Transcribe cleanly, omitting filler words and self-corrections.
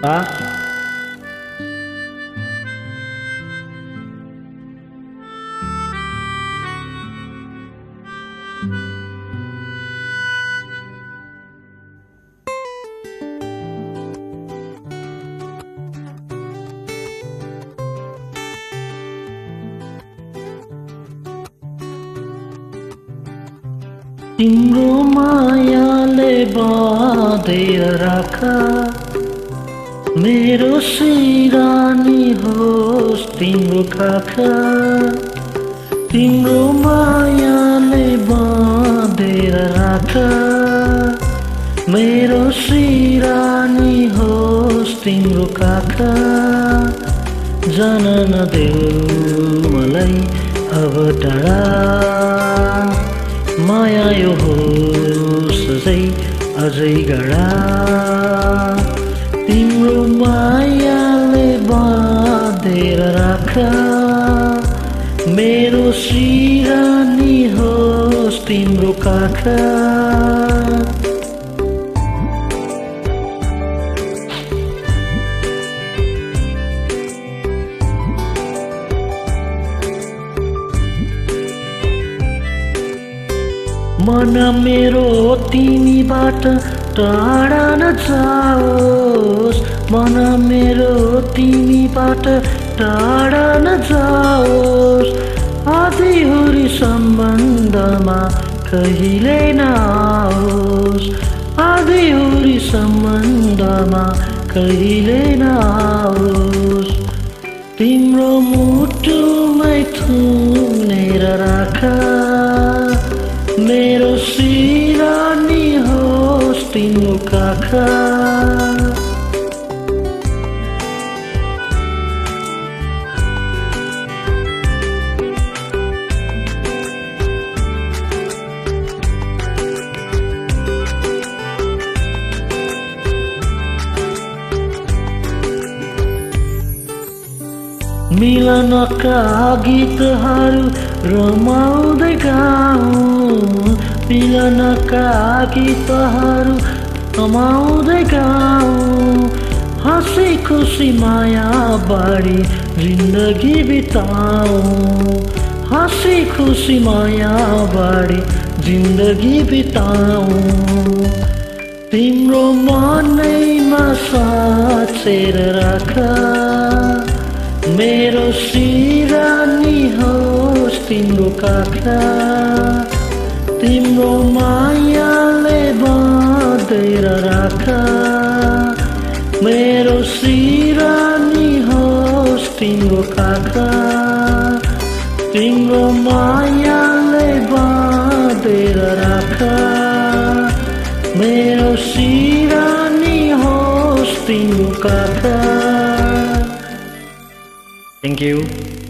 हाँ। तिम्रो मायाले बाँधेर राख मेरो सिरानी होस् तिम्रो काखा। तिम्रो मायाले बाँधेर राख मेरो सिरानी होस् तिम्रो काखा। जान नदेऊ मलाई अब टाढा माया यो होस् अझै गाढा। तिम्रो मायाले बाँधेर राख मेरो सिरानी होस् तिम्रो काखा। मन मेरो तिमीबाट टाढा नजाओस्। मन मेरो तिमीबाट टाढा नजाओस्। आधीहुरी सम्बन्धमा कहिले नआओस्। आधीहुरी सम्बन्धमा कहिले नआओस्। तिम्रो मुटुमै थुनेर राख मेरो सिरानी होस् तिम्रो काखा। मिलनका गीतहरू रमाउँदै गाउँ। मिलनका गीतहरू रमाउँदै गाउँ। हँसी खुसी माया बाडी जिन्दगी बिताऊँ। हँसी खुसी माया बाडी जिन्दगी बिताऊँ। तिम्रो मनैमा साँचेर राख मेरो सिरानी होस् तिम्रो काखा। तिम्रो मायाले बाँधेर राख मेरो सिरानी होस् तिम्रो काखा। तिम्रो मायाले बाँधेर राख मेरो सिरानी होस् तिम्रो काखा। Thank you.